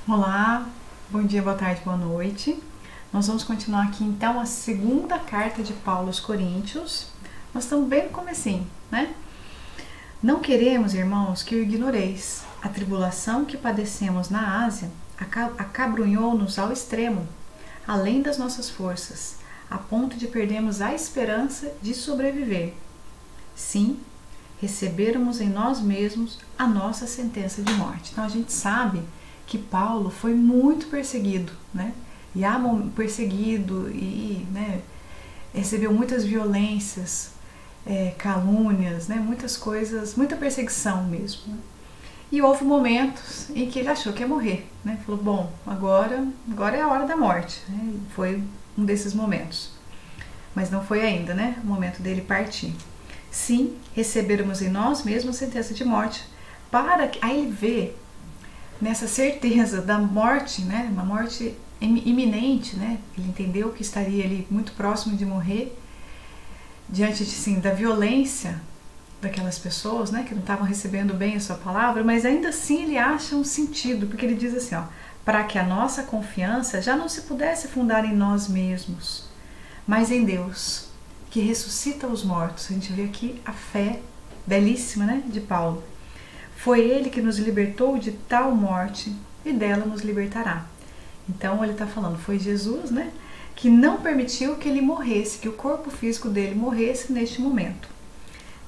Olá, bom dia, boa tarde, boa noite. Nós vamos continuar aqui então a segunda carta de Paulo aos Coríntios. Nós estamos bem no comecinho, né? Não queremos, irmãos, que o ignoreis. A tribulação que padecemos na Ásia acabrunhou-nos ao extremo, além das nossas forças, a ponto de perdermos a esperança de sobreviver. Sim, recebermos em nós mesmos a nossa sentença de morte. Então a gente sabe que Paulo foi muito perseguido, né? Perseguido e recebeu muitas violências, calúnias, né? Muitas coisas, muita perseguição mesmo. Né? E houve momentos em que ele achou que ia morrer, né? Falou, bom, agora é a hora da morte. Né? Foi um desses momentos. Mas não foi ainda, né? O momento dele partir. Sim, recebermos em nós mesmos a sentença de morte, para que aí ele vê nessa certeza da morte, né, uma morte iminente, né, ele entendeu que estaria ali muito próximo de morrer, diante de, sim, da violência daquelas pessoas, né, que não estavam recebendo bem a sua palavra, mas ainda assim ele acha um sentido, porque ele diz assim, ó, para que a nossa confiança já não se pudesse fundar em nós mesmos, mas em Deus, que ressuscita os mortos. A gente vê aqui a fé belíssima, né, de Paulo. Foi ele que nos libertou de tal morte e dela nos libertará. Então ele está falando, foi Jesus, né, que não permitiu que ele morresse, que o corpo físico dele morresse neste momento.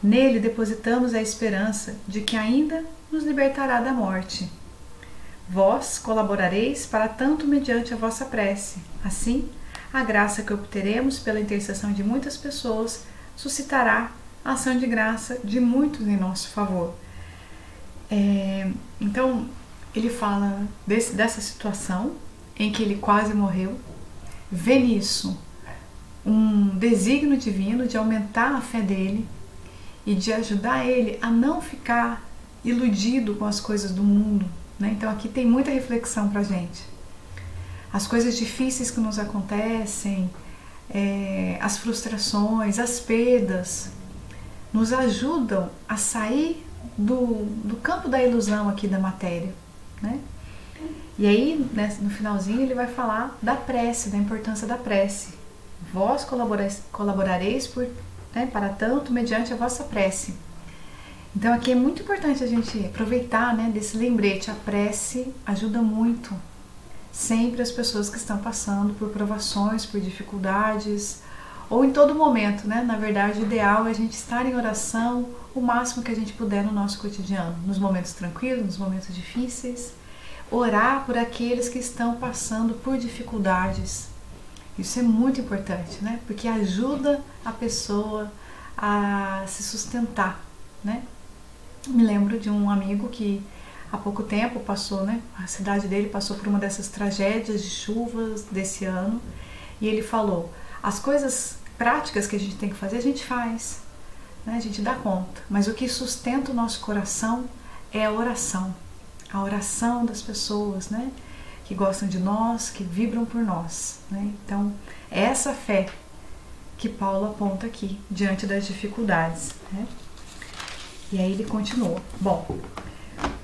Nele depositamos a esperança de que ainda nos libertará da morte. Vós colaborareis para tanto mediante a vossa prece. Assim, a graça que obteremos pela intercessão de muitas pessoas suscitará a ação de graça de muitos em nosso favor. Então, ele fala dessa situação em que ele quase morreu, vê nisso um desígnio divino de aumentar a fé dele e de ajudar ele a não ficar iludido com as coisas do mundo. Né? Então, aqui tem muita reflexão pra gente. As coisas difíceis que nos acontecem, as frustrações, as perdas, nos ajudam a sair do campo da ilusão aqui da matéria, né? E aí, né, no finalzinho, ele vai falar da prece, da importância da prece. Vós colaborareis para tanto mediante a vossa prece. Então aqui é muito importante a gente aproveitar, né, desse lembrete. A prece ajuda muito sempre as pessoas que estão passando por provações, por dificuldades, ou em todo momento, né? Na verdade, o ideal é a gente estar em oração o máximo que a gente puder no nosso cotidiano, nos momentos tranquilos, nos momentos difíceis, orar por aqueles que estão passando por dificuldades. Isso é muito importante, né? Porque ajuda a pessoa a se sustentar, né? Me lembro de um amigo que há pouco tempo passou, né? A cidade dele passou por uma dessas tragédias de chuvas desse ano, e ele falou, as coisas práticas que a gente tem que fazer, a gente faz, né? A gente dá conta, mas o que sustenta o nosso coração é a oração das pessoas, né? Que gostam de nós, que vibram por nós, né? Então, é essa fé que Paulo aponta aqui, diante das dificuldades, né? E aí ele continua. Bom,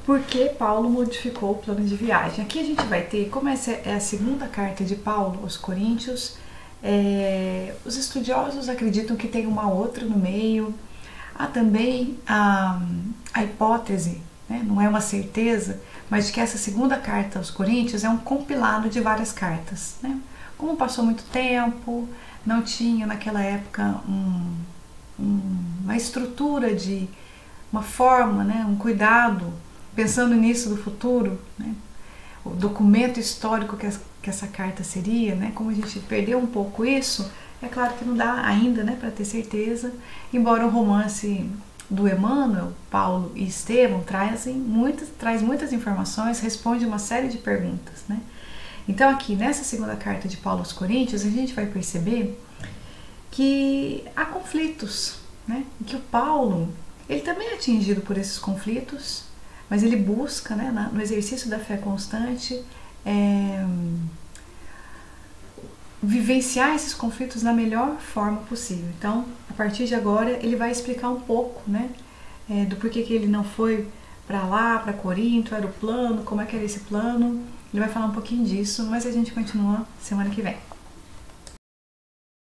por que Paulo modificou o plano de viagem? Aqui a gente vai ter, como essa é a segunda carta de Paulo aos Coríntios, os estudiosos acreditam que tem uma outra no meio. Há também a hipótese, né, não é uma certeza, mas de que essa segunda carta aos Coríntios é um compilado de várias cartas. Né? Como passou muito tempo, não tinha naquela época uma estrutura de uma forma, né, um cuidado, pensando nisso do futuro, né, o documento histórico que essa carta seria, né, como a gente perdeu um pouco isso, é claro que não dá ainda, né, para ter certeza, embora o romance do Emmanuel, Paulo e Estevão traz muitas informações, responde uma série de perguntas, né. Então aqui nessa segunda carta de Paulo aos Coríntios a gente vai perceber que há conflitos, né, que o Paulo ele também é atingido por esses conflitos, mas ele busca, né, no exercício da fé constante, vivenciar esses conflitos da melhor forma possível. Então, a partir de agora, ele vai explicar um pouco, né, do porquê que ele não foi para lá, para Corinto, era o plano, como é que era esse plano. Ele vai falar um pouquinho disso, mas a gente continua semana que vem.